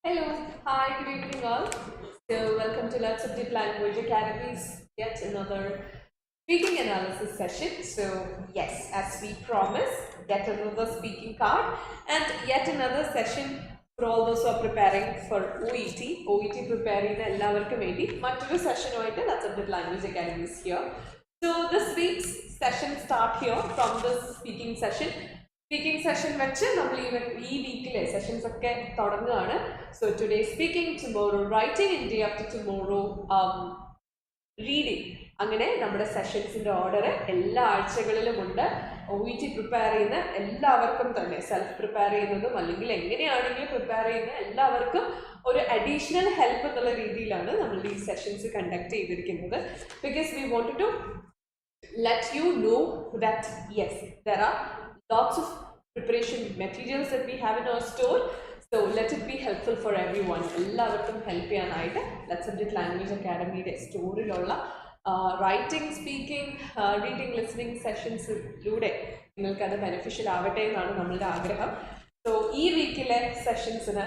Hello, hi, good evening all. So welcome to Let's Update Language Academy's yet another speaking analysis session. So yes, as we promised, yet another speaking card and yet another session for all those who are preparing for OET. OET preparing എല്ലാവർക്കും വേണ്ടി മറ്റൊരു സെഷനുമായിട്ട് Let's Update Language Academy is here. So this week's session start here from this speaking session. Speaking session വെച്ച് നമ്മൾ ഈ വീക്കിലെ sessions ഒക്കെ തുടങ്ങുകയാണ്. So today speaking, tomorrow writing, and day after tomorrow reading. അങ്ങനെ നമ്മുടെ സെഷൻസിൻ്റെ ഓർഡർ എല്ലാ ആഴ്ചകളിലും ഉണ്ട്. OET പ്രിപ്പയർ ചെയ്യുന്ന എല്ലാവർക്കും തന്നെ, സെൽഫ് പ്രിപ്പയർ ചെയ്യുന്നതും അല്ലെങ്കിൽ എങ്ങനെയാണെങ്കിലും പ്രിപ്പയർ ചെയ്യുന്ന എല്ലാവർക്കും ഒരു അഡീഷണൽ ഹെൽപ്പ് എന്നുള്ള രീതിയിലാണ് നമ്മൾ ഈ സെഷൻസ് കണ്ടക്ട് ചെയ്തിരിക്കുന്നത്. Because we wanted to let you know that yes, there are lots of preparation materials that we have in our store, so let it be helpful for everyone. എല്ലാവർക്കും help ചെയ്യാനായിട്ട് Let's Update Language Academyയുടെ സ്റ്റോറിലുള്ള writing, speaking, reading, listening സെഷൻസിലൂടെ നിങ്ങൾക്കത് beneficial ആവട്ടെ എന്നാണ് നമ്മളുടെ ആഗ്രഹം. സോ ഈ വീക്കിലെ സെഷൻസിന്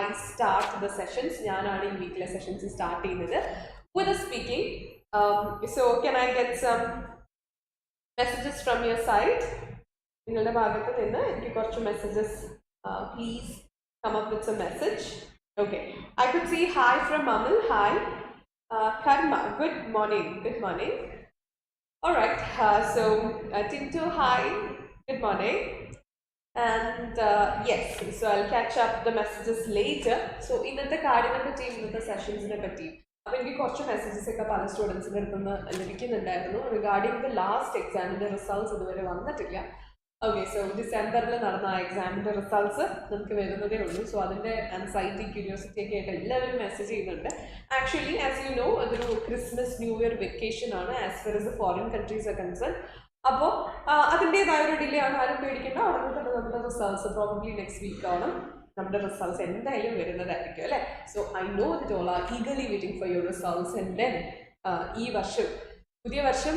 ഐ സ്റ്റാർട്ട് ദ സെഷൻസ്. ഞാനാണ് ഈ വീക്കിലെ സെഷൻസ് സ്റ്റാർട്ട് ചെയ്യുന്നത് with speaking. So can I get some messages from your side? നിങ്ങളുടെ ഭാഗത്ത് നിന്ന് എനിക്ക് കുറച്ച് messages. Please come up with some message. Okay, I could see hi from Amal. Hi. Karma, good morning. Good morning. All right. So Tinto, hi. Good morning. And yes, so I'll catch up the messages later. So ഇന്നത്തെ കാർഡിനെ പറ്റി, ഇന്നത്തെ സെഷൻസിനെ പറ്റി അപ്പോൾ എനിക്ക് കുറച്ച് messages ഒക്കെ പല സ്റ്റുഡൻസിൻ്റെ അടുത്ത് നിന്ന് ലഭിക്കുന്നുണ്ടായിരുന്നു റിഗാർഡിങ് ദ ലാസ്റ്റ് എക്സാമിൻ്റെ റിസൾട്ട്സ് ഇതുവരെ വന്നിട്ടില്ല. ഓക്കെ, സോ ഡിസംബറിൽ നടന്ന ആ എക്സാമിൻ്റെ റിസൾട്ട്സ് നമുക്ക് വരുന്നതേ ഉള്ളൂ. സോ അതിൻ്റെ ആൻസൈറ്റി, ക്യൂരിയോസിറ്റി ഒക്കെ ആയിട്ട് എല്ലാവരും മെസ്സേജ് ചെയ്യുന്നുണ്ട്. ആക്ച്വലി ആസ് യു നോ, അതൊരു ക്രിസ്മസ് ന്യൂ ഇയർ വെക്കേഷൻ ആണ് as fir S foreign countries are concern. അപ്പോൾ അതിൻ്റേതായ ഒരു ഡിലേ ആണ്, ആരും പേടിക്കേണ്ട. ഉടനെ തന്നെ നമ്മുടെ റിസൾട്ട്സ് പ്രോബബ്ലി നെക്സ്റ്റ് വീക്ക് ആണ് നമ്മുടെ റിസൾട്ട്സ് എന്തായാലും വരുന്നതായിരിക്കും അല്ലേ. So I know that all are eagerly waiting for your results. And then ഈ വർഷം, പുതിയ വർഷം,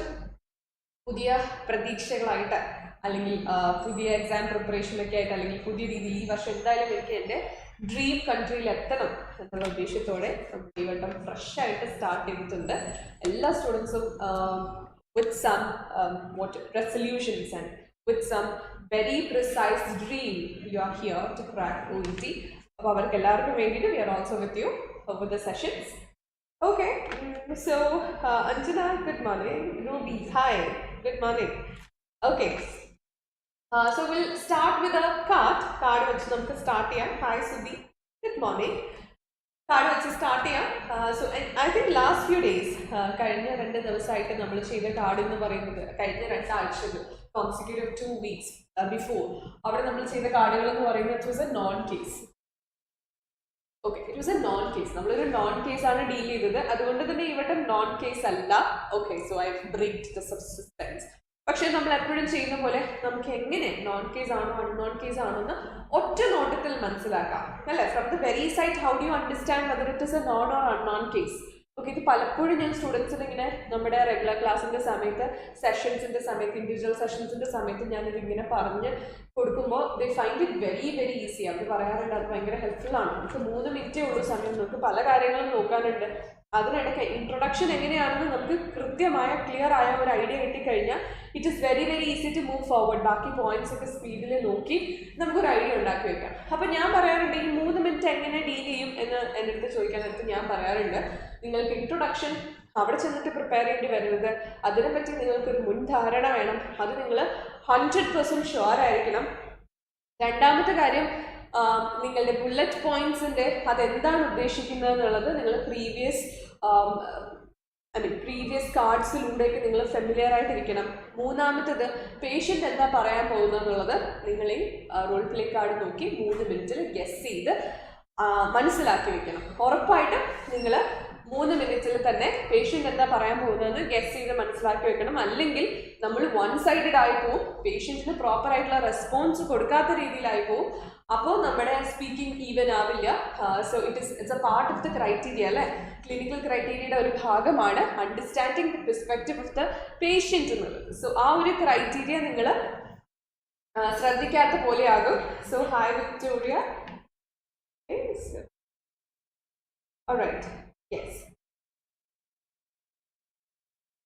പുതിയ പ്രതീക്ഷകളായിട്ട് അല്ലെങ്കിൽ പുതിയ എക്സാം പ്രിപ്പറേഷനൊക്കെ ആയിട്ട് അല്ലെങ്കിൽ പുതിയ രീതിയിൽ ഈ വർഷം എന്തായാലും എനിക്ക് എൻ്റെ ഡ്രീം കൺട്രിയിൽ എത്തണം എന്നുള്ള ഉദ്ദേശത്തോടെ നമ്മൾ ഈ വട്ടം ഫ്രഷ് ആയിട്ട് സ്റ്റാർട്ട് ചെയ്തിട്ടുണ്ട്. എല്ലാ സ്റ്റുഡൻസും with some resolutions and with some very precise dream, you are here to crack OET. അപ്പോൾ അവർക്ക് എല്ലാവർക്കും വേണ്ടിയിട്ട് we are also with you with the sessions. Okay, so Anjana, good morning. Ruby, hi, good morning. Okay, so we'll start with a card വെച്ച് നമുക്ക് start ചെയ്യാം. Hi Sudhi, good morning. Card വെച്ച് start ചെയ്യാം. So I think last few days, കഴിഞ്ഞ 2 ദിവസമായിട്ട് നമ്മൾ ചെയ്ത card എന്ന് പറയുന്നത്, കഴിഞ്ഞ 2 ആഴ്ചകൾ കോൺസിക്യൂട്ടീവ് 2 weeks ബിഫോർ അവിടെ നമ്മൾ ചെയ്ത കാർഡുകൾ എന്ന് പറയുന്നത് it was a known case. Okay, it was a known case. നമ്മളൊരു നോൺ കേസ് ആണ് ഡീൽ ചെയ്തത്. അതുകൊണ്ട് തന്നെ ഇവിടെ നോൺ കേസ് അല്ല. Okay, so I break the subsistence. പക്ഷേ നമ്മൾ എപ്പോഴും ചെയ്യുന്ന പോലെ നമുക്ക് എങ്ങനെ നോൺ കേസ് ആണോ അൺനോൺ കേസ് ആണോ എന്ന് ഒറ്റ നോട്ടത്തിൽ മനസ്സിലാക്കാം അല്ലേ. From the very sight how do you understand whether it is a known or unknown case. Okay, ഇത് പലപ്പോഴും ഞാൻ സ്റ്റുഡൻസിന് ഇങ്ങനെ നമ്മുടെ റെഗുലർ ക്ലാസ്സിൻ്റെ സമയത്ത്, സെഷൻസിൻ്റെ സമയത്ത്, ഇൻഡിവിജ്വൽ സെഷൻസിൻ്റെ സമയത്ത് ഞാനിതിങ്ങനെ പറഞ്ഞ് കൊടുക്കുമ്പോൾ they find it very very easy. അവർ പറയാറുണ്ട് അത് ഭയങ്കര ഹെൽപ്ഫുൾ ആണ്. നമുക്ക് 3 മിനിറ്റേ ഉള്ളൂ സമയം, നമുക്ക് പല കാര്യങ്ങളും നോക്കാനുണ്ട്. അതിനിടയ്ക്ക് ഇൻട്രൊഡക്ഷൻ എങ്ങനെയാണെന്ന് നമുക്ക് കൃത്യമായ ക്ലിയർ ആയ ഒരു ഐഡിയ കിട്ടിക്കഴിഞ്ഞാൽ it is very very easy to move forward. ബാക്കി പോയിന്റ്സ് ഒക്കെ സ്പീഡിൽ നോക്കി നമുക്കൊരു ഐഡിയ ഉണ്ടാക്കി വെക്കാം. അപ്പോൾ ഞാൻ പറയാറുണ്ട് ഈ 3 മിനിറ്റ് എങ്ങനെ ഡീൽ ചെയ്യും എന്ന് എൻ്റെ അടുത്ത് ചോദിക്കാനായിട്ട് ഞാൻ പറയാറുണ്ട്, നിങ്ങൾക്ക് ഇൻട്രൊഡക്ഷൻ അവിടെ ചെന്നിട്ട് പ്രിപ്പയർ ചെയ്യേണ്ടി വരുന്നത്, അതിനെപ്പറ്റി നിങ്ങൾക്കൊരു മുൻധാരണ വേണം. അത് നിങ്ങൾ 100% ഷുവർ ആയിരിക്കണം. രണ്ടാമത്തെ കാര്യം, നിങ്ങളുടെ ബുള്ളറ്റ് പോയിന്റ്സിൻ്റെ അതെന്താണ് ഉദ്ദേശിക്കുന്നത് എന്നുള്ളത് നിങ്ങൾ പ്രീവിയസ് കാർഡ്സിലൂടെയൊക്കെ നിങ്ങൾ ഫെമിലിയർ ആയിട്ടിരിക്കണം. മൂന്നാമത്തേത്, പേഷ്യൻ്റ് എന്താ പറയാൻ പോകുന്നത് എന്നുള്ളത് നിങ്ങൾ ഈ റോൾ പ്ലേ കാർഡ് നോക്കി 3 മിനിറ്റിൽ ഗെസ് ചെയ്ത് മനസ്സിലാക്കി വെക്കണം. ഉറപ്പായിട്ടും നിങ്ങൾ 3 മിനിറ്റിൽ തന്നെ പേഷ്യൻ്റ് എന്താ പറയാൻ പോകുന്നതെന്ന് ഗെസ് ചെയ്ത് മനസ്സിലാക്കി വെക്കണം. അല്ലെങ്കിൽ നമ്മൾ വൺ സൈഡഡ് ആയി പോവും, പേഷ്യൻറ്റിന് പ്രോപ്പറായിട്ടുള്ള റെസ്പോൺസ് കൊടുക്കാത്ത രീതിയിലായി പോവും. അപ്പോൾ നമ്മുടെ സ്പീക്കിംഗ് ഈവൻ ആവില്ല. So it's A part of the criteria അല്ലേ, ക്ലിനിക്കൽ ക്രൈറ്റീരിയയുടെ ഒരു ഭാഗമാണ് understanding the perspective of the patient എന്നുള്ളത്. സോ ആ ഒരു ക്രൈറ്റീരിയ നിങ്ങൾ ശ്രദ്ധിക്കാത്ത പോലെയാകും. So hi Victoria, All right. Yes.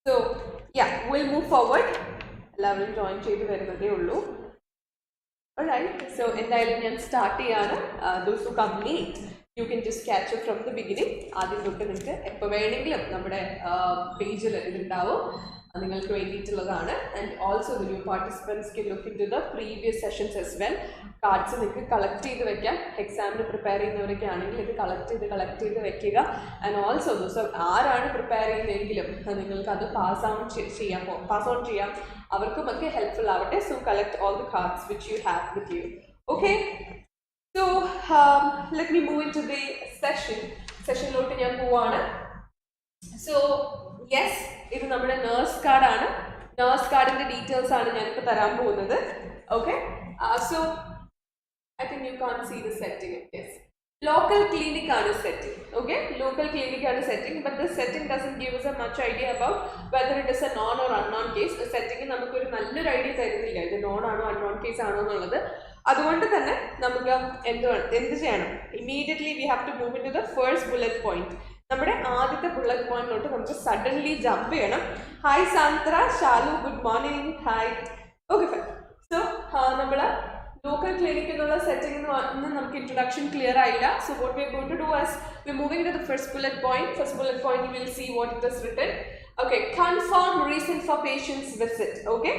So yeah, we'll move forward. എല്ലാവരും join ചെയ്ത് വരുന്നതേ ഉള്ളൂ. Alright, so എന്തായാലും ഞാൻ സ്റ്റാർട്ട് ചെയ്യാണ്. Those who come late, you can just catch up from the beginning. ആദ്യം തൊട്ട് നിങ്ങൾക്ക് എപ്പോൾ വേണമെങ്കിലും നമ്മുടെ പേജിൽ ഇതുണ്ടാവും, നിങ്ങൾക്ക് വേണ്ടിയിട്ടുള്ളതാണ്. And also the new participants can look into the previous sessions as well. Cards നിങ്ങൾക്ക് കളക്ട് ചെയ്ത് വെക്കാം. എക്സാമിന് പ്രിപ്പയർ ചെയ്യുന്നവരൊക്കെ ആണെങ്കിൽ ഇത് കളക്ട് ചെയ്ത് വെക്കുക. ആൻഡ് ഓൾസോ ദിവസം ആരാണ് പ്രിപ്പയർ ചെയ്യുന്നതെങ്കിലും നിങ്ങൾക്ക് അത് പാസ് ഓൺ ചെയ്യാം. അവർക്കുമൊക്കെ ഹെൽപ്ഫുൾ ആവട്ടെ. So collect all the cards which you have with you. Okay, so let me move into the സെഷനിലോട്ട് ഞാൻ പോവാണ്. സോ യെസ്, ഇത് നമ്മുടെ നേഴ്സ് കാർഡാണ്. നേഴ്സ് കാർഡിൻ്റെ ഡീറ്റെയിൽസ് ആണ് ഞാനിപ്പോൾ തരാൻ പോകുന്നത്. Okay, so I think you can't see the setting. Yes, local clinic ആണ് setting. Okay, local clinic ആണ് setting, but this setting doesn't give us a much idea about whether it is a known or unknown case. Setting നമുക്കൊരു നല്ലൊരു idea തരുന്നില്ല ഇത് non ആണോ unknown case ആണോ എന്നുള്ളത്. അതുകൊണ്ട് തന്നെ നമുക്ക് എന്ത് ചെയ്യണം? Immediately we have to move into the first bullet point. നമ്മുടെ ആദ്യത്തെ ബുള്ളറ്റ് പോയിന്റിലോട്ട് നമുക്ക് സഡൻലി ജമ്പ് ചെയ്യണം. Hi Sandra, Shalu, good morning. Hi. Okay fine. So നമ്മൾ local clinic എന്നുള്ള സെറ്റിംഗ് നമുക്ക് ഇൻട്രൊഡക്ഷൻ ക്ലിയർ ആയില്ല. So what we are going to do is we are moving to the first bullet point. First bullet point you will see what it is written. Okay, confirm reason for patient's visit. Okay,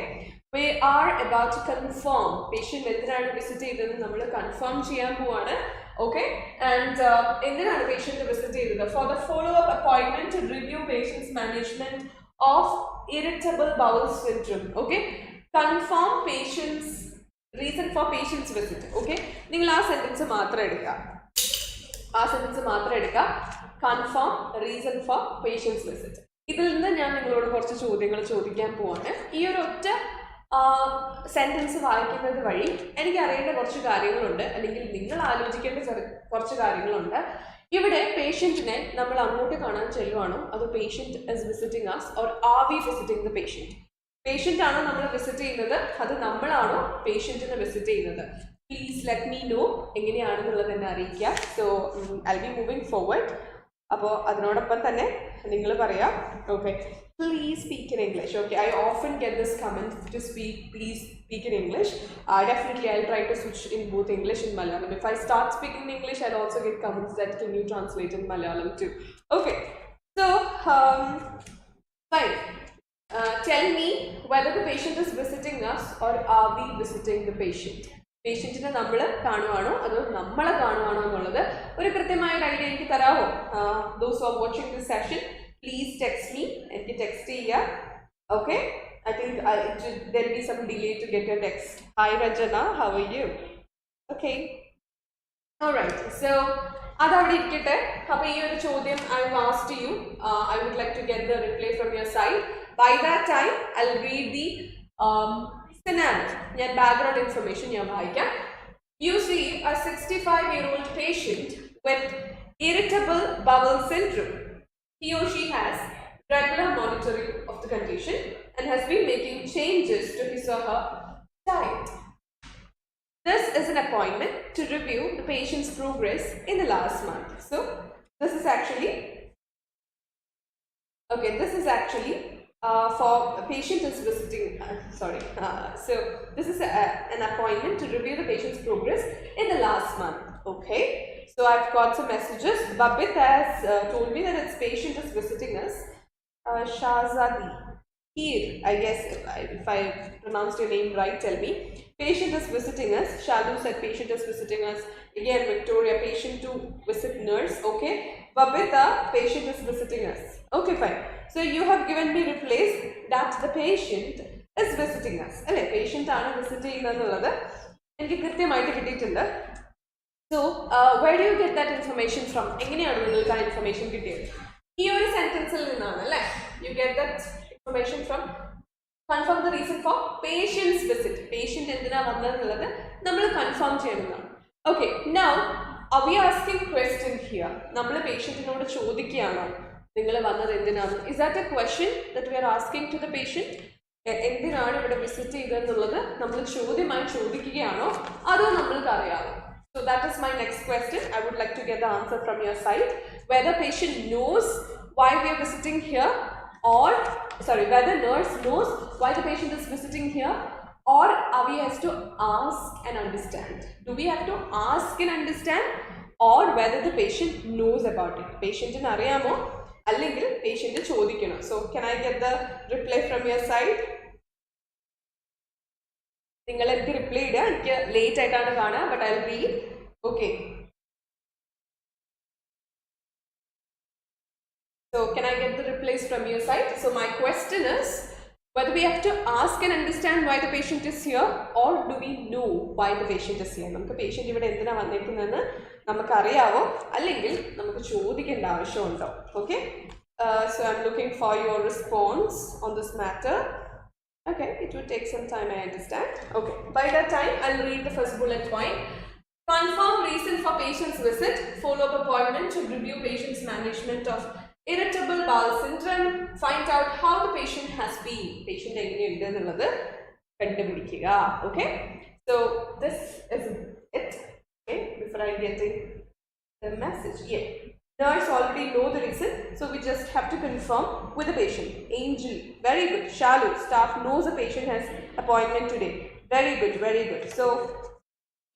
we are about to confirm patient എന്തിനാണ് visit ചെയ്തത് നമ്മൾ confirm ചെയ്യാൻ പോവാണ്. Okay, and എന്തിനാണ് patient visit ചെയ്തത്? For the follow up appointment to review patient's management of irritable bowel syndrome. Okay, confirm patient's reason for patient's visit. Okay, നിങ്ങൾ ആ sentence മാത്രം എടുക്കുക. Confirm reason for patients visit. ഇതിൽ നിന്ന് ഞാൻ നിങ്ങളോട് കുറച്ച് ചോദ്യങ്ങൾ ചോദിക്കാൻ പോവാണ്. ഈ ഒരു ഒറ്റ സെന്റൻസ് വായിക്കുന്നത് വഴി എനിക്ക് അറിയേണ്ട കുറച്ച് കാര്യങ്ങളുണ്ട്, അല്ലെങ്കിൽ നിങ്ങൾ ആലോചിക്കേണ്ട കുറച്ച് കാര്യങ്ങളുണ്ട്. ഇവിടെ പേഷ്യന്റിനെ നമ്മൾ അങ്ങോട്ട് കാണാൻ ചെല്ലുവാണോ അതോ patient is visiting us or are we visiting the patient? Patient ആണോ നമ്മൾ വിസിറ്റ് ചെയ്യുന്നത്, അത് നമ്മളാണോ പേഷ്യൻറ്റിനെ വിസിറ്റ് ചെയ്യുന്നത്? പ്ലീസ് ലെറ്റ് മീ നോ എങ്ങനെയാണെന്നുള്ളത് എന്നെ അറിയിക്കുക. So I B moving forward. അപ്പോൾ അതിനോടൊപ്പം തന്നെ നിങ്ങൾ പറയാം. Okay, please speak in English. Okay, I often get this comment to speak please speak in English. Definitely I'll try to switch in both English and Malayalam. If I start speaking in English, I'll also get comments that can you translate in Malayalam too. Okay, so fine. Tell me whether the patient is visiting us or are we visiting the patient? പേഷ്യൻറ്റിനെ നമ്മൾ കാണുവാണോ അതോ നമ്മളെ കാണുവാണോ എന്നുള്ളത് ഒരു കൃത്യമായ idea എനിക്ക് തരാമോ? Those who are watching this session, please text me. എനിക്ക് text ചെയ്യുക. Okay, I think there will be some delay to get your text. Hi Rajana, how are you? Okay, alright, so അതവിടെ ഇരിക്കട്ടെ. അപ്പോൾ ഈ ഒരു ചോദ്യം I have asked you, I would like to get the reply from your side. By that time, I'll read the scenario. Yeah, background information. You see a 65-year-old patient with irritable bowel syndrome. He or she has regular monitoring of the condition and has been making changes to his or her diet. This is an appointment to review the patient's progress in the last month. So, this is actually for a patient is visiting, so this is an appointment to review the patient's progress in the last month. Okay, so I've got some messages. Babit has told me that its patient is visiting us. Shazadi here, I guess if I pronounced your name right, tell me. Patient is visiting us. Shalu said patient is visiting us. Again, Victoria, patient to visit nurse. Okay, Babita, patient is visiting us. Okay, fine. So you have given me replace that the patient is visiting us. അല്ലേ, patient ആണ് visit ചെയ്യുന്നതെന്നുള്ളത് എനിക്ക് കൃത്യമായിട്ട് കിട്ടിയിട്ടുണ്ട്. So where do you get that information from? എങ്ങനെയാണ് നിങ്ങൾക്ക് ആ information കിട്ടിയത്? ഈ ഒരു സെൻറ്റൻസിൽ നിന്നാണ് അല്ലേ. You get that information from confirm the reason for patient's visit. Patient എന്തിനാണ് വന്നതെന്നുള്ളത് നമ്മൾ കൺഫേം ചെയ്യുന്നതാണ്. Okay, now are we asking question here? നമ്മൾ പേഷ്യൻറ്റിനോട് ചോദിക്കുകയാണോ നിങ്ങൾ വന്നത് എന്തിനാണ്? Is that a question that we are asking to the patient? എന്തിനാണ് ഇവിടെ visit ചെയ്തതെന്നുള്ളത് നമ്മൾ ചോദ്യമായി ചോദിക്കുകയാണോ അതോ നമ്മൾക്ക് അറിയാമോ? So that is my next question. I would like to get the answer from your side. whether patient knows why we are visiting here, or whether nurse knows why the patient is visiting here, or are we has to ask and understand? Do we have to ask and understand, or whether the patient knows about it? Patient in ariyamo allengil patient chodikano. So can I get the reply from your side? Ningal enku reply ida, enku late aayitana kaana, but I'll read. Okay. So can I get the replies from your side? So my question is whether we have to ask and understand why the patient is here, or do we know why the patient is here? Namukku patient ivide endina vannikkunennu namukku ariyavo allengil namukku chodikenda avashyamundho. Okay, so I'm looking for your response on this matter. Okay, it will take some time, I understand. Okay, by that time I'll read the first bullet point. Confirm reason for patient's visit, follow-up appointment to review patient's management of Irritable Bowel Syndrome, find out how the patient has been. Patient enganeyundu ennallathu kandupidikkuka. Okay, so this is it. Okay, before I get the message, yeah, nurse already know the reason, so we just have to confirm with the patient. Angel, very good. Shalu, staff knows the patient has appointment today. Very good, very good. So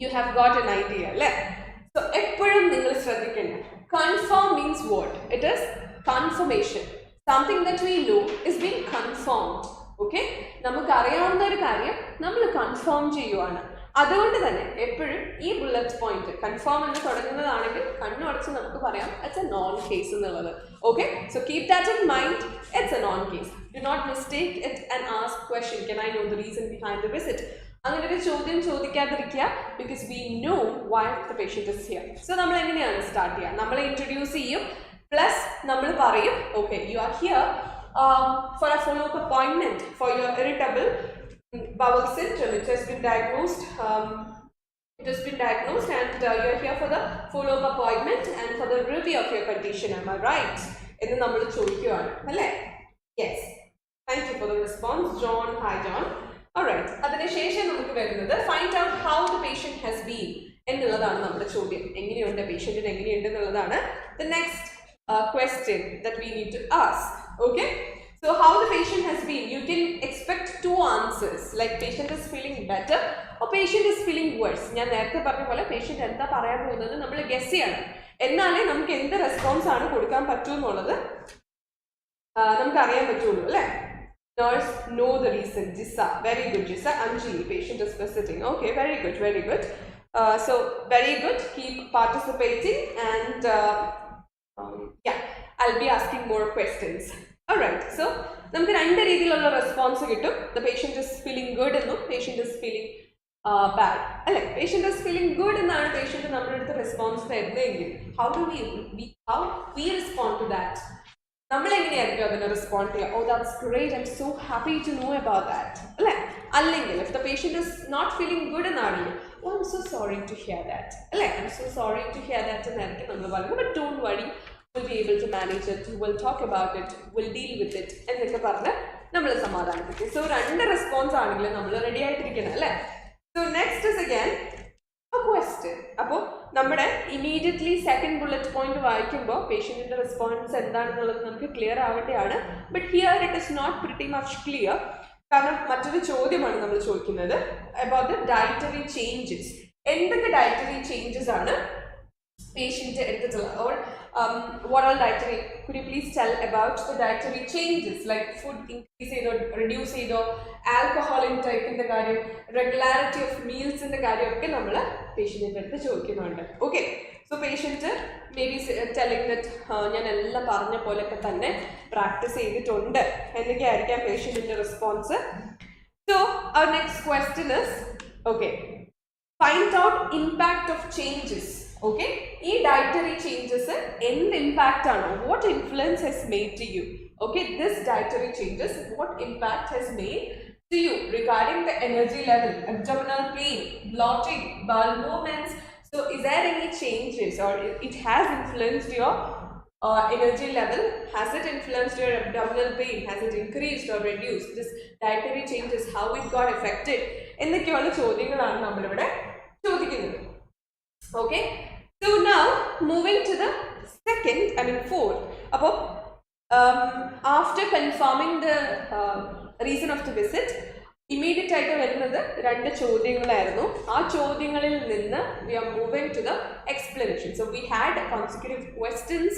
you have got an idea, le? So eppozhum ningal shraddhikkana. Confirm means what? It is confirmation. Something that we know is being confirmed. Okay, namukku ariyavunna oru karyam nammal confirm cheyyuvana. അതുകൊണ്ട് തന്നെ എപ്പോഴും ഈ bullet point confirm എന്ന് തുടങ്ങുന്നതാണെങ്കിൽ കണ്ണു അടച്ച് നമുക്ക് പറയാം it's a known case എന്നുള്ളത്. Okay, so keep that in mind, it's a known case. Do not mistake it and ask question, can I know the reason behind the visit? അങ്ങനെ ഒരു ചോദ്യം ചോദിക്കാതിരിക്കുക, because we know why the patient is here. So നമ്മൾ എങ്ങനെയാണ് start ചെയ്യുക? നമ്മൾ introduce ചെയ്യും, plus നമ്മൾ പറയും okay you are here for a follow up അപ്പോയിൻമെന്റ് for your irritable bowel syndrome. It has been diagnosed. And you are here for the follow-up appointment and for the review of your condition. Am I right? Ennu nammal chodikkuvanu alle? Yes. Thank you for the response, John. Hi, John. All right. Adine shesham namukku varunathu find out how the patient has been ennulladana nammade chodyam. Enganeyunde patient ine enganeyunde ennulladana the next question that we need to ask. Okay. So how the patient has been, you can expect two answers, like patient is feeling better or patient is feeling worse. ഞാൻ നേരത്തെ പറഞ്ഞ പോലെ patient എന്താ പറയാൻ പോകുന്നത് നമ്മൾ guess ചെയ്യണം, എന്നാലേ നമുക്ക് എന്ത് റെസ്പോൺസ് ആണ് കൊടുക്കാൻ പറ്റൂ എന്നുള്ളത് നമുക്ക് അറിയാൻ പറ്റുള്ളൂ അല്ലേ? Nurse know the reason. Jissa, very good Jissa. Anjali, patient is visiting. Okay, very good, very good. So very good, keep participating and yeah, I'll be asking more questions. Alright, so നമുക്ക് രണ്ട് രീതിയിലുള്ള response കിട്ടും. The patient is feeling good എന്നും patient is feeling bad അല്ലെ? Patient is feeling good എന്നാണ് patient നമ്മുടെ അടുത്ത് response തരുന്നതെങ്കിൽ how we respond to that? നമ്മൾ എങ്ങനെയായിരിക്കും അതിനെ റെസ്പോണ്ട് ചെയ്യുക? Oh that's great, I'm so happy to know about that അല്ലെ? അല്ലെങ്കിൽ if the patient is not feeling good എന്നാണെങ്കിൽ oh I'm so sorry to hear that അല്ലെ? I'm so sorry to hear that എന്നായിരിക്കും നമ്മൾ പറയുന്നത്. But don't worry, we'll be able to manage it, we'll talk about it, we'll deal with it എന്നൊക്കെ പറഞ്ഞ് നമ്മൾ സമാധാനിപ്പിക്കും. So രണ്ട് response ആണെങ്കിൽ നമ്മൾ റെഡി ആയിട്ടിരിക്കണം അല്ലേ? So next is again A question. അപ്പോൾ നമ്മുടെ ഇമീഡിയറ്റ്ലി സെക്കൻഡ് ബുള്ളറ്റ് പോയിന്റ് വായിക്കുമ്പോൾ പേഷ്യന്റിന്റെ റെസ്പോൺസ് എന്താണെന്നുള്ളത് നമുക്ക് ക്ലിയർ ആവേണ്ടതാണ്. But here it is not pretty much clear, കാരണം മറ്റൊരു ചോദ്യമാണ് നമ്മൾ ചോദിക്കുന്നത് അബൌട്ട് ദ ഡയറ്ററി ചേഞ്ചസ്. എന്തൊക്കെ ഡയറ്ററി ചേഞ്ചസ് ആണ് പേഷ്യന്റ് എടുത്തിട്ടുള്ളത്, or what all dietary, could you please tell about the dietary changes, like food increase ചെയ്തോ reduce ചെയ്തോ, alcohol intake ന്റെ കാര്യം, regularity of meals ന്റെ കാര്യമൊക്കെ നമ്മൾ പേഷ്യന്റിന്റെ അടുത്ത് ചോദിക്കുന്നുണ്ട്. Okay, so patient may be telling that ഞാൻ എല്ലാം പറഞ്ഞ പോലെയൊക്കെ തന്നെ പ്രാക്ടീസ് ചെയ്തിട്ടുണ്ട് എന്നൊക്കെ ആയിരിക്കാം പേഷ്യന്റിന്റെ response. So our next question is okay, find out impact of changes. Okay, ഈ dietary changes എന്ത് impact ആണ്, what influence has made to you? Okay, this dietary changes, what impact has made to you regarding the energy level, abdominal pain, bloating, bowel movements? So is there any changes, or it has influenced your energy level? Has it influenced your abdominal pain? Has it increased or reduced? This dietary changes, how it got affected എന്നൊക്കെയുള്ള ചോദ്യങ്ങളാണ് നമ്മളിവിടെ ചോദിക്കുന്നത്. Okay, so now moving to the fourth. After confirming the reason of the visit, immediate ആയിട്ട് വരുന്നത് രണ്ട് ചോദ്യങ്ങളായിരുന്നു. ആ ചോദ്യങ്ങളിൽ നിന്ന് we are moving to the explanation. So we had consecutive questions,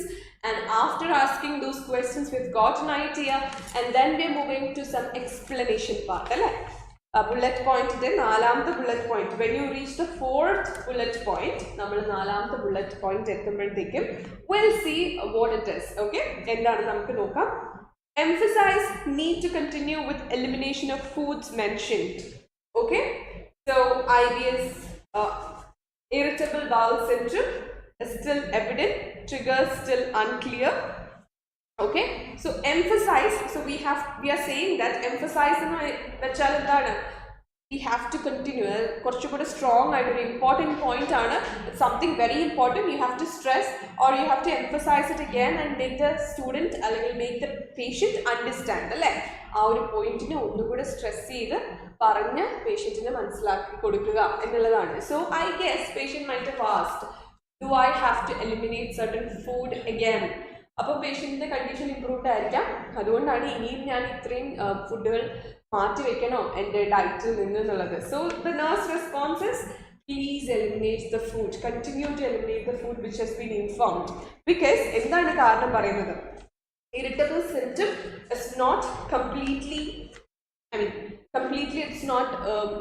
and after asking those questions we've got an idea, and then we are moving to some explanation part. അല്ലേ? Bullet പോയിന്റിന്റെ നാലാമത്തെ bullet point, when you reach the fourth bullet point, നമ്മൾ നാലാമത്തെ bullet point എത്തുമ്പോഴത്തേക്കും we'll see what it is. Okay, എന്താണ് നമുക്ക് നോക്കാം. Emphasize need to continue with elimination of foods mentioned. Okay, so IBS, irritable bowel syndrome is still evident, triggers still unclear. Okay, so emphasize, so we are saying that emphasize in vechal endana, we have to continue. Korchukude strong and an important point aanu, something very important, you have to stress or you have to emphasize it again and make the student or make the patient understand. alle aa oru point ne onnukude stress cheyidu paranja patient ne manasilakki kodukkuka ennalladana. So I guess patient might have asked, do I have to eliminate certain food again? അപ്പോൾ പേഷ്യൻറ്റിൻ്റെ condition improved ആയിരിക്കാം, അതുകൊണ്ടാണ് ഇനിയും ഞാൻ ഇത്രയും ഫുഡുകൾ മാറ്റി വെക്കണോ എൻ്റെ ഡയറ്റിൽ നിന്ന് എന്നുള്ളത്. So the nurse responses, please eliminate the food, continue to eliminate the food which has been informed. Because എന്താണ് കാരണം പറയുന്നത്, irritable symptom is not completely it's not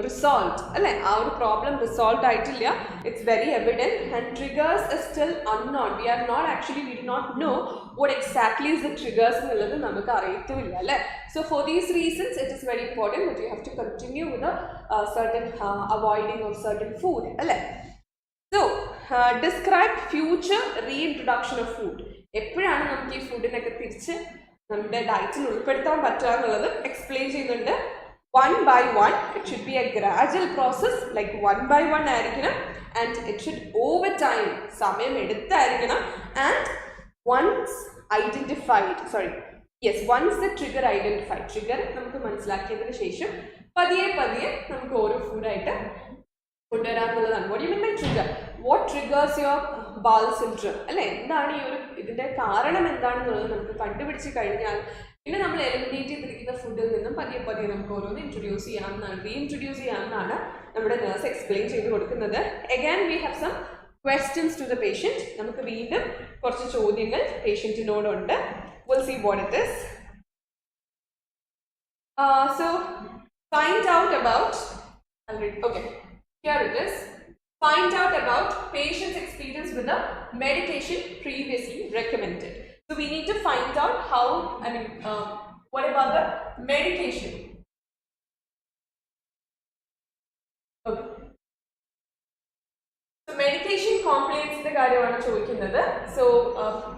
resolved. Our problem resolved aayitilla, it's very evident, and triggers is still unknown. We do not know what exactly is the triggers ennallathu namakku ariyithilla alle. So for these reasons it is very important that you have to continue with a certain avoiding of certain food alle. So describe future reintroduction of food. എപ്പോഴാണ് നമുക്ക് ഈ ഫുഡിനൊക്കെ തിരിച്ച് നമ്മുടെ ഡയറ്റിൽ ഉൾപ്പെടുത്താൻ പറ്റുക എന്നുള്ളത് explain ചെയ്യുന്നുണ്ട്. One by one, it should be a gradual process, like one by one ആയിരിക്കണം, and it should over time സമയം എടുത്തായിരിക്കണം, and once the trigger identified, trigger നമുക്ക് മനസ്സിലാക്കിയതിന് ശേഷം പതിയെ നമുക്ക് ഓരോ ഫുഡായിട്ട് കൊണ്ടുവരാമെന്നുള്ളതാണ്. What do you mean by trigger? What triggers your bowel syndrome? അല്ലേ, എന്താണ് ഈ ഒരു ഇതിൻ്റെ കാരണം എന്താണെന്നുള്ളത് നമുക്ക് കണ്ടുപിടിച്ച് കഴിഞ്ഞാൽ പിന്നെ നമ്മൾ എലിമിനേറ്റ് ചെയ്തിരിക്കുന്ന ഫുഡിൽ നിന്നും പതിയെ നമുക്ക് ഓരോന്ന് ഇൻട്രൊഡ്യൂസ് ചെയ്യാമെന്നാണ്, റീഇൻട്രൊഡ്യൂസ് ചെയ്യാമെന്നാണ് നമ്മുടെ നഴ്സ് എക്സ്പ്ലെയിൻ ചെയ്ത് കൊടുക്കുന്നത്. Again we have some questions to the patient. നമുക്ക് വീണ്ടും കുറച്ച് ചോദ്യങ്ങൾ പേഷ്യൻറ്റിനോടുണ്ട്. We'll see what it is. So find out about, okay, here it is. Find out about patient's experience with the medication previously recommended. So we need to find out how, what about the medication? Okay. So medication complaints the കാര്യമാണ് ചോദിക്കുന്നത്. So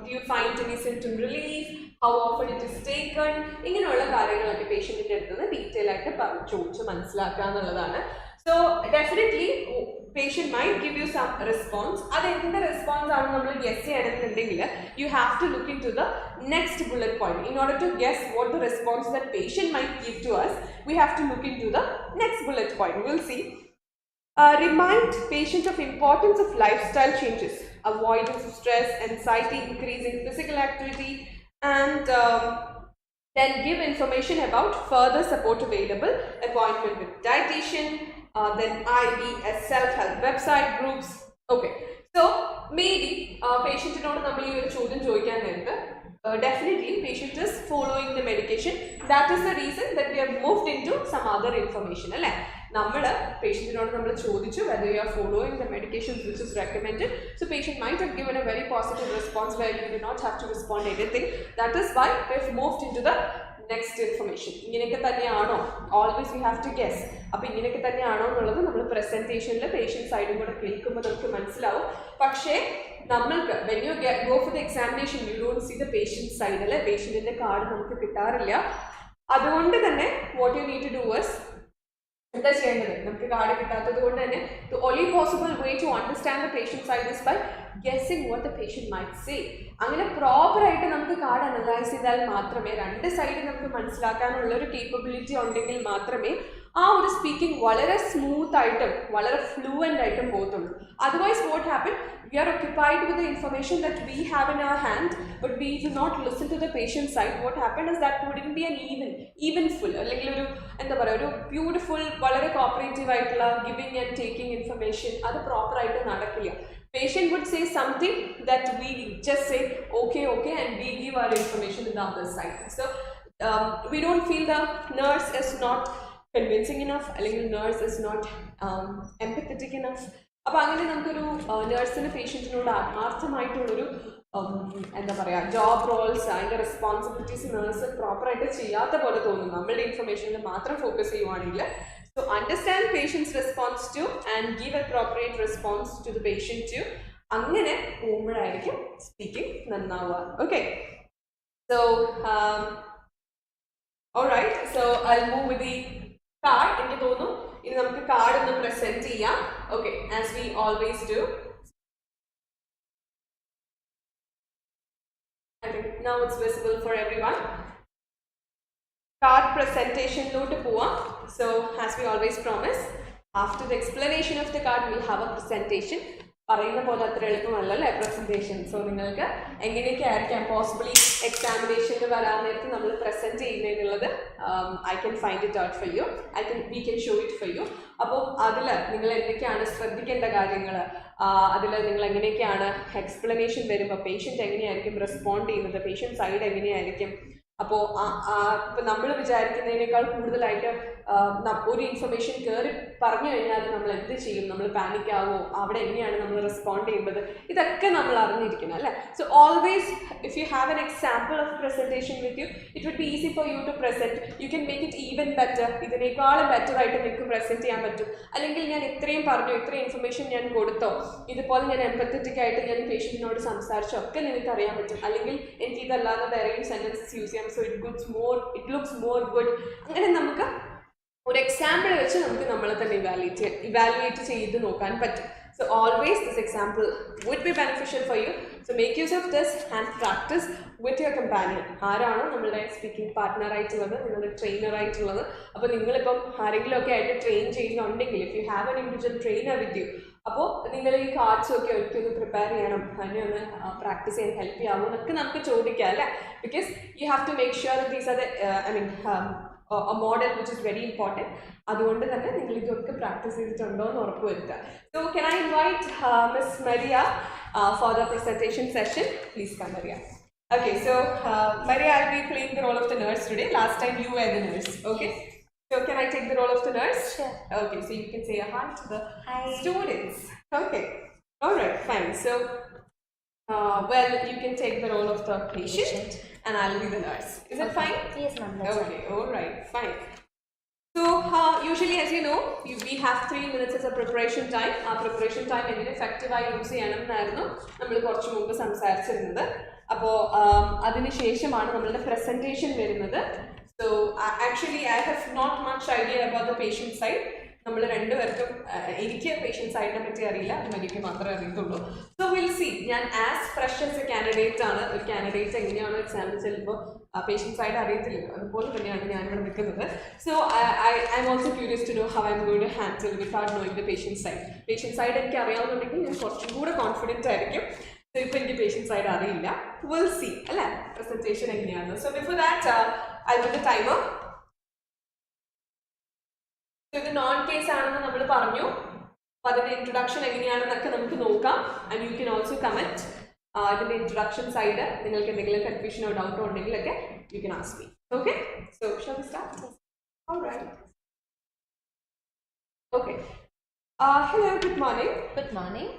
do you find any symptom relief? How often it is taken? ഇങ്ങനെയുള്ള കാര്യങ്ങളൊക്കെ പേഷ്യൻറ്റിൻ്റെ അടുത്ത് നിന്ന് detail ആയിട്ട് ചോദിച്ച് മനസ്സിലാക്കുക എന്നുള്ളതാണ്. So definitely patient might give you some response. അത് എന്ത് റെസ്പോൺസ് ആണ് നമ്മൾ ഗെസ് ചെയ്യണമെന്നുണ്ടെങ്കിൽ you have to look into the next bullet point. In order to guess what the response that patient might give to us, we have to look into the next bullet point. We'll see. Remind patient of importance of lifestyle changes, avoidance of stress, anxiety, increasing physical activity, and then give information about further support available, appointment with dietitian, then IBS self-help website groups. Okay, so maybe patient-നോട് നമ്മൾ ഈ ഒരു ചോദ്യം ചോദിക്കാൻ നേരത്ത് definitely patient is following the medication. That is the reason that we have moved into some other information. അല്ലേ, നമ്മൾ പേഷ്യൻറ്റിനോട് നമ്മൾ ചോദിച്ചു whether you are following the medications which is recommended. So patient might have given a very positive response where you do not have to respond anything. That is why we have moved into the next information. ഇങ്ങനെയൊക്കെ തന്നെയാണോ, always we have to guess. അപ്പോൾ ഇങ്ങനെയൊക്കെ തന്നെയാണോ എന്നുള്ളത് നമ്മൾ പ്രസൻറ്റേഷനിൽ patient സൈഡും കൂടെ കേൾക്കുമ്പോൾ നമുക്ക് മനസ്സിലാവും. പക്ഷേ നമ്മൾക്ക് when you go for the examination you don't see the patient side, അല്ലേ, പേഷ്യൻറ്റിൻ്റെ കാർഡ് നമുക്ക് കിട്ടാറില്ല. അതുകൊണ്ട് തന്നെ what you need to do is, എന്താ ചെയ്യേണ്ടത്, നമുക്ക് കാർഡ് കിട്ടാത്തത് കൊണ്ട് തന്നെ the only possible way to understand the patient side is by guessing what the patient might say. അങ്ങനെ പ്രോപ്പറായിട്ട് നമുക്ക് കാർഡ് അനലൈസ് ചെയ്താൽ മാത്രമേ, രണ്ട് സൈഡ് നമുക്ക് മനസ്സിലാക്കാനുള്ള ഒരു കേപ്പബിലിറ്റി ഉണ്ടെങ്കിൽ മാത്രമേ ആ ഒരു സ്പീക്കിംഗ് വളരെ സ്മൂത്ത് ആയിട്ടും വളരെ ഫ്ലൂവൻ്റ് ആയിട്ടും പോകത്തുള്ളൂ. Otherwise what happen, we are occupied with the information that we have in our hand, but we do not listen to the patient side. What happened is that wouldn't be an even full, അല്ലെങ്കിൽ ഒരു എന്താ പറയുക, ഒരു beautiful വളരെ cooperative ആയിട്ടുള്ള giving and taking information അത് പ്രോപ്പറായിട്ട് നടക്കില്ല. Patient would say something that we just say okay and we give our information to the other side. So we don't feel the nurse is not convincing enough, അല്ലെങ്കിൽ nurse is not empathetic enough. അപ്പോൾ അങ്ങനെ നമുക്കൊരു നേഴ്സിന് പേഷ്യൻറ്റിനോട് ആത്മാർത്ഥമായിട്ടുള്ളൊരു എന്താ പറയുക job Rolls അതിൻ്റെ responsibilities nurse പ്രോപ്പറായിട്ട് ചെയ്യാത്ത പോലെ തോന്നും നമ്മളുടെ ഇൻഫർമേഷനിൽ മാത്രം ഫോക്കസ് ചെയ്യുവാണെങ്കിൽ. So understand patient's response to and give appropriate response to the patient to. അങ്ങനെ പോകുമ്പോഴായിരിക്കും സ്പീക്കിംഗ് നന്നാവുക. Okay. So alright. So I'll move with the card. എനിക്ക് തോന്നുന്നു ഇനി നമുക്ക് കാർഡ് ഒന്ന് പ്രസന്റ് ചെയ്യാം. Okay. As we always do. I think now it's visible for everyone. Card presentation note poa. So as we always promise, after the explanation of the card we'll have a presentation. പറയുന്ന പോലെ അത്ര എളുപ്പമല്ലല്ലേ presentation. So നിങ്ങൾക്ക് എങ്ങനെയൊക്കെ ആയിരിക്കാം possibly എക്സാമിനേഷനിൽ വരാൻ നേരത്ത് നമ്മൾ present ചെയ്യുന്നതെന്നുള്ളത് I can find it out for you, we can show it for you. അപ്പോൾ അതിൽ നിങ്ങൾ എന്തൊക്കെയാണ് ശ്രദ്ധിക്കേണ്ട കാര്യങ്ങൾ, അതിൽ നിങ്ങൾ എങ്ങനെയൊക്കെയാണ് എക്സ്പ്ലനേഷൻ വരുമ്പോൾ പേഷ്യൻ്റ് എങ്ങനെയായിരിക്കും റെസ്പോണ്ട് ചെയ്യുന്നത്, പേഷ്യൻ്റ് സൈഡ് എങ്ങനെയായിരിക്കും. അപ്പോൾ ഇപ്പം നമ്മൾ വിചാരിക്കുന്നതിനേക്കാൾ കൂടുതലായിട്ട് ഒരു ഇൻഫർമേഷൻ കയറി പറഞ്ഞു കഴിഞ്ഞാൽ നമ്മൾ എന്ത് ചെയ്യും, നമ്മൾ പാനിക് ആവോ, അവിടെ എങ്ങനെയാണ് നമ്മൾ റെസ്പോണ്ട് ചെയ്യുന്നത്, ഇതൊക്കെ നമ്മൾ അറിഞ്ഞിരിക്കണം അല്ലേ. So always if you have an example of presentation with you, it would be easy for you to present. You can make it even better. ഇതിനേക്കാളും ബെറ്റർ ആയിട്ട് നിങ്ങൾക്ക് പ്രസൻറ്റ് ചെയ്യാൻ പറ്റും. അല്ലെങ്കിൽ ഞാൻ ഇത്രയും പറഞ്ഞു, ഇത്രയും ഇൻഫർമേഷൻ ഞാൻ കൊടുത്തോ, ഇതുപോലെ ഞാൻ എംപത്തറ്റിക് ആയിട്ട് ഞാൻ പേഷ്യൻറ്റിനോട് സംസാരിച്ചോ ഒക്കെ നിങ്ങൾക്ക് അറിയാൻ പറ്റും. അല്ലെങ്കിൽ എനിക്ക് ഇതല്ലാതെ വേറെയും സെൻറ്റൻസസ് യൂസ് ചെയ്യാം. So it looks more good. അങ്ങനെ നമുക്ക് ഒരു എക്സാമ്പിൾ വെച്ച് നമുക്ക് നമ്മളെ തന്നെ ഇവാലുവേറ്റ് ചെയ്ത് നോക്കാൻ പറ്റും. So always this example would be beneficial for you. So make use of this and practice with your companion. ആരാണോ നമ്മളുടെ സ്പീക്കിംഗ് പാർട്ട്ണർ ആയിട്ടുള്ളത്, നിങ്ങളുടെ ട്രെയിനർ ആയിട്ടുള്ളത്. അപ്പോൾ നിങ്ങളിപ്പം ആരെങ്കിലും ഒക്കെ ആയിട്ട് ട്രെയിൻ ചെയ്യുന്നുണ്ടെങ്കിൽ, if you have an individual trainer with you, അപ്പോൾ നിങ്ങൾ ഈ കാർഡ്സ് ഒക്കെ ഒരിക്കലും പ്രിപ്പയർ ചെയ്യണം, അതിനെ ഒന്ന് പ്രാക്ടീസ് ചെയ്യാൻ ഹെൽപ്പ് ചെയ്യാമോ എന്നൊക്കെ നമുക്ക് ചോദിക്കാം അല്ലേ. Because you have to make sure these are a model which is very important. അതുകൊണ്ട് തന്നെ നിങ്ങൾ ഇതൊക്കെ പ്രാക്ടീസ് ചെയ്തിട്ടുണ്ടോ എന്ന് ഉറപ്പുവരുത്തുക. So can I invite Miss Maria for the presentation session? Please come, Maria. Okay, so Maria, I'll be playing the role of the nurse today. Last time you were the nurse. Okay. So can I take the role of the nurse? Sure. Okay, so you can say a hi to the students. Okay. All right, fine. So well, you can take the role of the patient. And I'll be the nurse. Is it fine? Yes, ma'am. Okay, all right, fine. So usually, as you know, we have 3 minutes as a preparation time. Our preparation time എങ്ങനെ എഫക്റ്റീവായി use ചെയ്യണം എന്നായിരുന്നു നമ്മൾ കുറച്ച് മുമ്പ് സംസാരിച്ചിരുന്നത്. അപ്പോൾ അതിനുശേഷമാണ് നമ്മളുടെ presentation വരുന്നത്. So actually, I have not much idea about the patient side. നമ്മൾ രണ്ടുപേർക്കും എനിക്ക് പേഷ്യൻ്റ് സൈഡിനെ പറ്റി അറിയില്ല, അത് എനിക്ക് മാത്രമേ അറിയത്തുള്ളൂ. So we'll see. ഞാൻ as fresh as a candidate ആണ്. ഒരു കാൻഡിഡേറ്റ് എങ്ങനെയാണോ എക്സാമിന് ചെല്ലുമ്പോൾ പേഷ്യൻ്റ് സൈഡ് അറിയത്തില്ലല്ലോ, അതുപോലെ തന്നെയാണ് ഞാനിവിടെ നിൽക്കുന്നത്. So I'm also curious to know how I'm going to handle without knowing the patient side. Patient side എനിക്ക് അറിയാവുന്നുണ്ടെങ്കിൽ ഞാൻ കുറച്ചും കൂടെ കോൺഫിഡൻറ്റ് ആയിരിക്കും. സോ ഇപ്പോൾ എനിക്ക് പേഷ്യൻ്റ് സൈഡ് അറിയില്ല. വിൽ സി അല്ലേ പ്രസൻറ്റേഷൻ എങ്ങനെയാണ്. So before that I will the timer. ഇത് നോൺ കേസ് ആണെന്ന് നമ്മൾ പറഞ്ഞു. അപ്പോൾ അതിൻ്റെ ഇൻട്രൊഡക്ഷൻ എങ്ങനെയാണെന്നൊക്കെ നമുക്ക് നോക്കാം. And you can also comment ഇതിൻ്റെ ഇൻട്രൊഡക്ഷൻ സൈഡ് നിങ്ങൾക്ക് എന്തെങ്കിലും കൺഫ്യൂഷനോ ഡൗട്ടോ ഉണ്ടെങ്കിലൊക്കെ you can ask me. Okay, so shall we start? Alright. Okay. Hello, good morning. Good morning.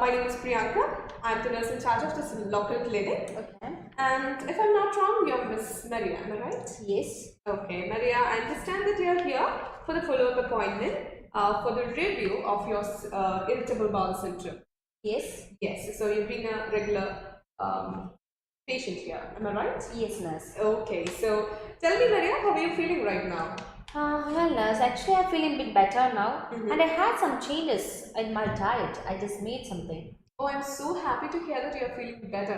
My name is Priyanka. I'm the nurse in charge of this local clinic. Okay. And if I'm not wrong, you're Miss Maria, am I right? Yes. Okay, Maria, I understand that you're here for the follow-up appointment for the review of your Irritable Bowel Syndrome. Yes. Yes, so you've been a regular patient here, am I right? Yes, nurse. Okay, so tell me, Maria, how are you feeling right now? Well, nurse, actually I'm feeling a bit better now. And I had some changes in my diet. I just made something. Oh, I'm so happy to hear that you're feeling better.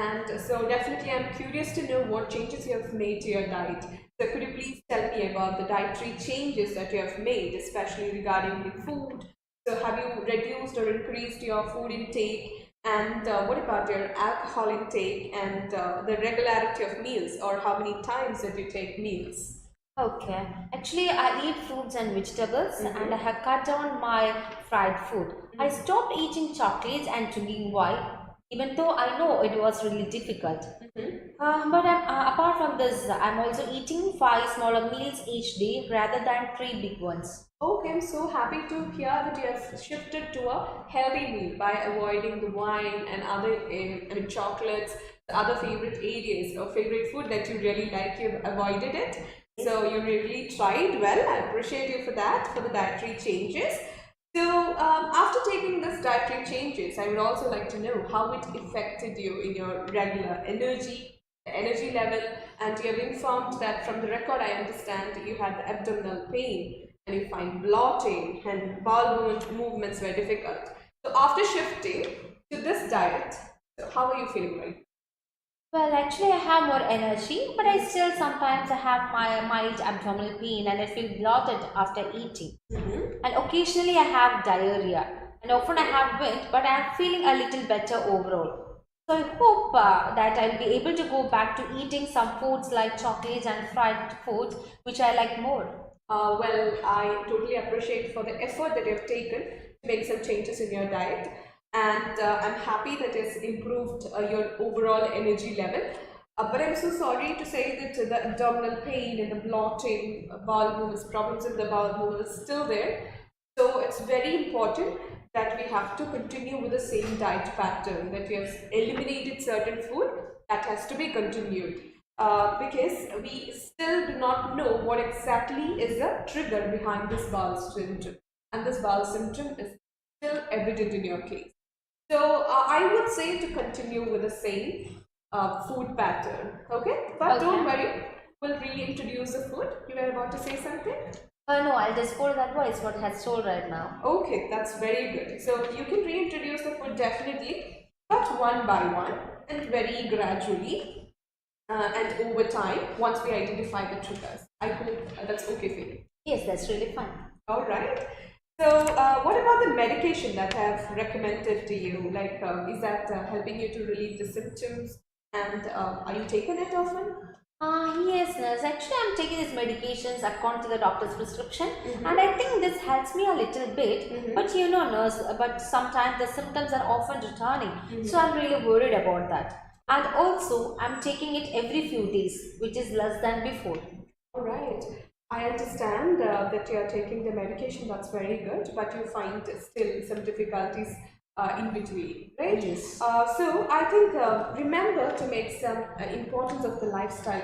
And so definitely I'm curious to know what changes you have made to your diet. So could you please tell me about the dietary changes that you have made, especially regarding the food? So have you reduced or increased your food intake? And what about your alcohol intake and the regularity of meals, or how many times that you take meals? Okay. Actually, I eat fruits and vegetables and I have cut down my fried food. I stopped eating chocolates and drinking wine, even though I know it was really difficult. Apart from this, I'm also eating 5 smaller meals each day rather than 3 big ones. Okay, I'm so happy to hear that you have shifted to a healthy meal by avoiding the wine and other, I mean, chocolates, the other favorite areas or favorite food that you really like. You've avoided it. So you really tried well. I appreciate you for that, for the dietary changes. So after taking this dietary changes, I would also like to know how it affected you in your regular energy level, and you have informed that from the record I understand you had the abdominal pain and you find bloating and bowel movements were difficult. So after shifting to this diet, so how are you feeling right Well, actually, I have more energy, but I still sometimes I have my mild abdominal pain and I feel bloated after eating. now? And occasionally I have diarrhea, and often I have wind, but I am feeling a little better overall. So I hope that I'll be able to go back to eating some foods like chocolates and fried foods, which I like more. Well, I totally appreciate for the effort that you've taken to make some changes in your diet, and I'm happy that it's improved your overall energy level. But I'm so sorry to say that the abdominal pain and the bloating, bowel movements, problems in the bowel movement is still there. So it's very important that we have to continue with the same diet pattern, that we have eliminated certain food that has to be continued, because we still do not know what exactly is the trigger behind this bowel symptom, and this bowel symptom is still evident in your case. So I would say to continue with the same food pattern, okay? But don't Okay. worry, we'll reintroduce the food. You were about to say something? No, I'll just follow that voice what has told right now. Okay, that's very good. So you can reintroduce the food definitely, but one by one and very gradually, and over time once we identify the triggers. I hope that's okay for you. Yes, that's really fun. All right. So, what about the medication that I've recommended to you? Like, is that helping you to relieve the symptoms? And are you taking it often? Yes, nurse. Actually, I'm taking these medications according to the doctor's prescription, and I think this helps me a little bit. But you know, nurse, but sometimes the symptoms are often returning, so I'm really worried about that. And also, I'm taking it every few days, which is less than before. All right. I understand that you are taking the medication, that's very good, but you find still some difficulties in between, right? Yes. So I think remember to make some importance of the lifestyle